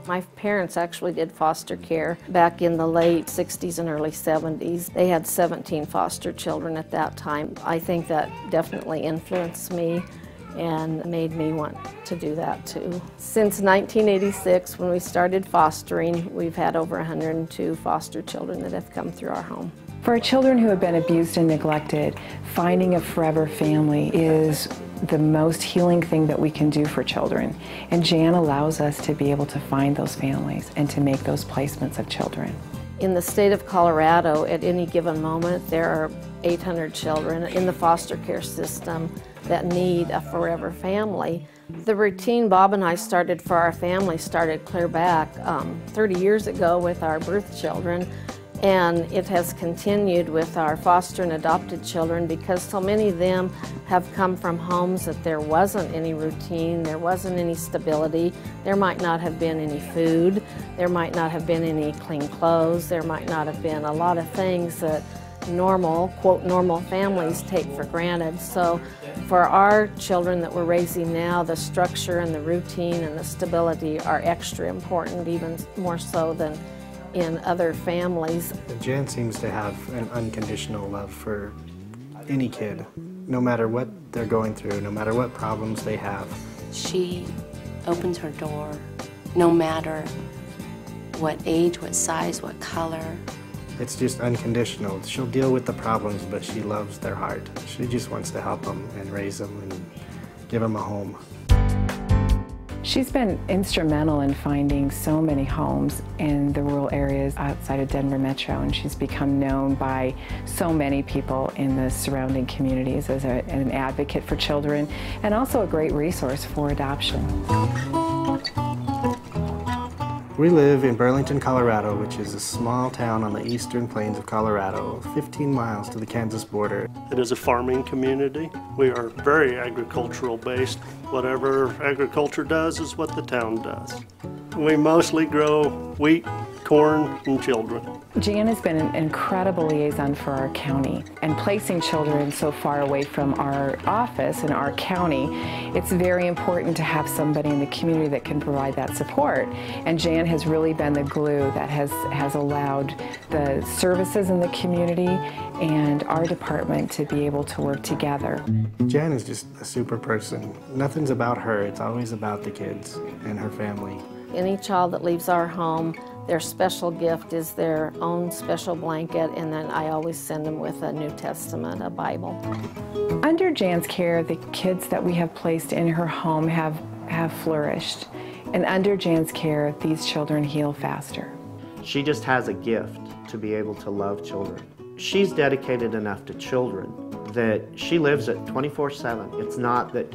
My parents actually did foster care back in the late 60s and early 70s. They had 17 foster children at that time. I think that definitely influenced me and made me want to do that too. Since 1986, when we started fostering, we've had over 102 foster children that have come through our home. For our children who have been abused and neglected, finding a forever family is the most healing thing that we can do for children. And Jan allows us to be able to find those families and to make those placements of children. In the state of Colorado, at any given moment, there are 800 children in the foster care system that need a forever family. The routine Bob and I started for our family started clear back 30 years ago with our birth children, and it has continued with our foster and adopted children because so many of them have come from homes that there wasn't any routine, there wasn't any stability, there might not have been any food, there might not have been any clean clothes, there might not have been a lot of things that normal, quote, normal families take for granted. So for our children that we're raising now, the structure and the routine and the stability are extra important, even more so than in other families. Jan seems to have an unconditional love for any kid, no matter what they're going through, no matter what problems they have. She opens her door, no matter what age, what size, what color. It's just unconditional. She'll deal with the problems, but she loves their heart. She just wants to help them and raise them and give them a home. She's been instrumental in finding so many homes in the rural areas outside of Denver Metro, and she's become known by so many people in the surrounding communities as an advocate for children and also a great resource for adoption. We live in Burlington, Colorado, which is a small town on the eastern plains of Colorado, 15 miles to the Kansas border. It is a farming community. We are very agricultural based. Whatever agriculture does is what the town does. We mostly grow wheat, corn, and children. Jan has been an incredible liaison for our county, and placing children so far away from our office in our county, it's very important to have somebody in the community that can provide that support. And Jan has really been the glue that has allowed the services in the community and our department to be able to work together. Jan is just a super person. Nothing's about her, it's always about the kids and her family. Any child that leaves our home, their special gift is their own special blanket, and then I always send them with a New Testament, a Bible. Under Jan's care, the kids that we have placed in her home have flourished. And under Jan's care, these children heal faster. She just has a gift to be able to love children. She's dedicated enough to children that she lives it 24/7. It's not that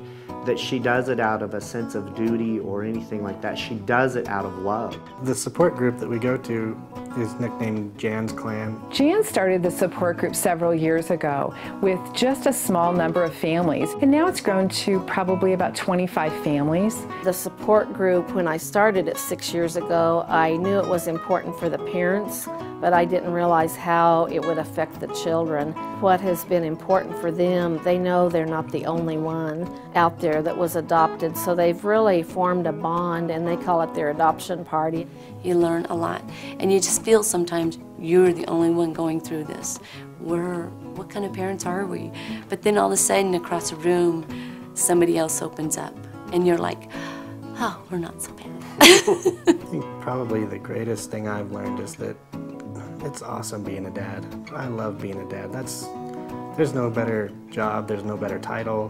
she does it out of a sense of duty or anything like that. She does it out of love. The support group that we go to is nicknamed Jan's Clan. Jan started the support group several years ago with just a small number of families, and now it's grown to probably about 25 families. The support group, when I started it 6 years ago, I knew it was important for the parents, but I didn't realize how it would affect the children. What has been important for them, they know they're not the only one out there that was adopted, so they've really formed a bond, and they call it their adoption party. You learn a lot, and you just feel sometimes you're the only one going through this. What kind of parents are we? But then all of a sudden across the room, somebody else opens up, and you're like, oh, we're not so bad. I think probably the greatest thing I've learned is that it's awesome being a dad. I love being a dad. There's no better job, there's no better title.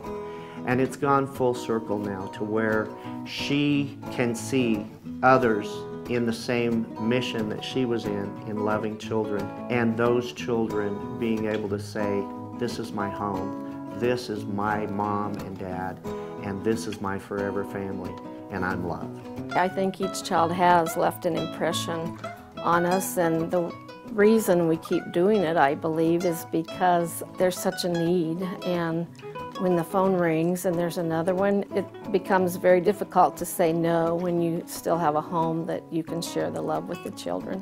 And it's gone full circle now to where she can see others in the same mission that she was in loving children, and those children being able to say, this is my home, this is my mom and dad, and this is my forever family, and I'm loved. I think each child has left an impression on us, and the reason we keep doing it, I believe, is because there's such a need, and when the phone rings and there's another one, it becomes very difficult to say no when you still have a home that you can share the love with the children.